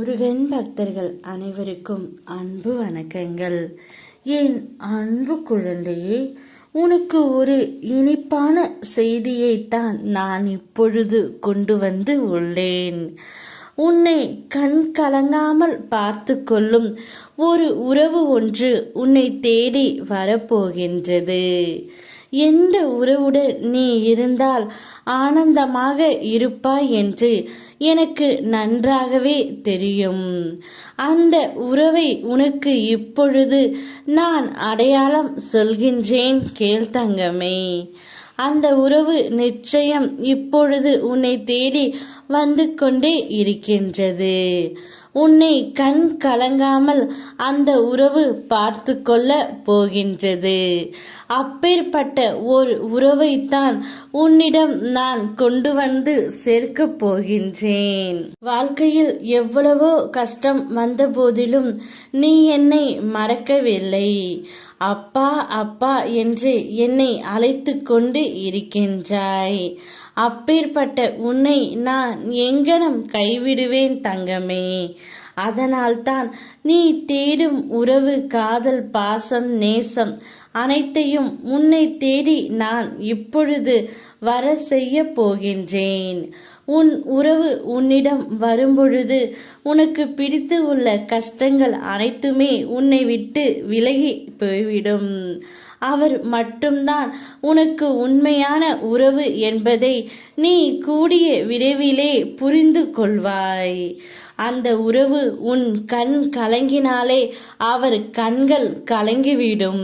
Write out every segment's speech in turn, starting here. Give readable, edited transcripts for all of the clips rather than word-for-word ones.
முருகன் பக்தர்கள் அனைவருக்கும் அன்பு வணக்கங்கள். என் அன்பு குழந்தையே, உனக்கு ஒரு இனிப்பான செய்தியைத்தான் நான் இப்பொழுது கொண்டு வந்து உள்ளேன். உன்னை கண் கலங்காமல் பார்த்து கொள்ளும் ஒரு உறவு ஒன்று உன்னை தேடி வரப்போகின்றது. எந்த உறவுடன் நீ இருந்தால் ஆனந்தமாக இருப்பாய் என்று எனக்கு நன்றாகவே தெரியும். அந்த உறவை உனக்கு இப்பொழுது நான் அடையாளம் சொல்கின்றேன், கேள் தங்கமே. அந்த உறவு நிச்சயம் இப்பொழுது உன்னை தேடி வந்து கொண்டே இருக்கின்றது. உன்னை கண் கலங்காமல் அந்த உறவு பார்த்து கொள்ள போகின்றது. அப்பேற்பட்ட ஒரு உறவைத்தான் உன்னிடம் நான் கொண்டு வந்து சேர்க்க போகின்றேன். வாழ்க்கையில் எவ்வளவோ கஷ்டம் வந்த போதிலும் நீ என்னை மறக்கவில்லை. அப்பா அப்பா என்று என்னை அழைத்து கொண்டு இருக்கின்றாய். அப்பேற்பட்ட உன்னை நான் எங்கனம் கைவிடுவேன் தங்கமே. அதனால்தான் நீ தேடும் உறவு, காதல், பாசம், நேசம் அனைத்தையும் உன்னை தேடி நான் இப்பொழுது வர செய்ய போகின்றேன். உன் உறவு உன்னிடம் வரும்பொழுது உனக்கு பிடித்து உள்ள கஷ்டங்கள் அனைத்துமே உன்னை விட்டு விலகி போய்விடும். அவர் மட்டும்தான் உனக்கு உண்மையான உறவு என்பதை நீ கூடிய விரைவிலே புரிந்து கொள்வாய். அந்த உறவு உன் கண் கலங்கினாலே அவர் கண்கள் கலங்கிவிடும்.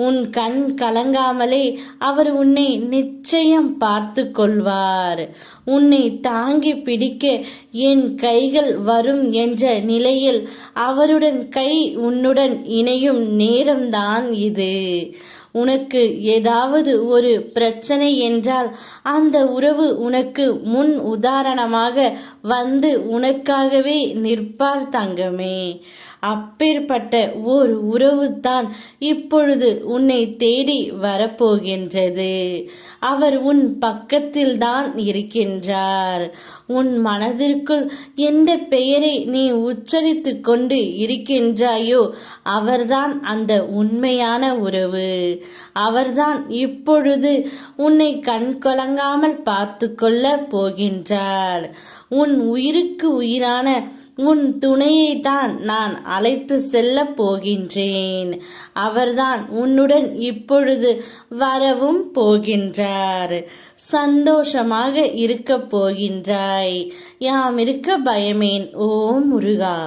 உன் கண் கலங்காமலே அவர் உன்னை நிச்சயம் பார்த்து கொள்வார். உன்னை தாங்கி பிடிக்க என் கைகள் வரும் என்ற நிலையில் அவருடன் கை உன்னுடன் இணையும் நேரம்தான் இது. உனக்கு ஏதாவது ஒரு பிரச்சனை என்றால் அந்த உறவு உனக்கு முன் உதாரணமாக வந்து உனக்காகவே நிற்பார் தங்கமே. அப்பேற்பட்ட ஓர் உறவு தான் இப்பொழுது உன்னை தேடி வரப்போகின்றது. அவர் உன் பக்கத்தில் தான் இருக்கின்றார். உன் மனதிற்குள் எந்த பெயரை நீ உச்சரித்து கொண்டு இருக்கின்றாயோ அவர்தான் அந்த உண்மையான உறவு. அவர்தான் இப்பொழுது உன்னை கண் கலங்காமல் பார்த்து கொள்ள போகின்றார். உன் உயிருக்கு உயிரான உன் துணையை தான் நான் அழைத்து செல்ல போகின்றேன். அவர்தான் உன்னுடன் இப்பொழுது வரவும் போகின்றார். சந்தோஷமாக இருக்க போகின்றாய். யாம் இருக்க பயமேன். ஓம் முருகா.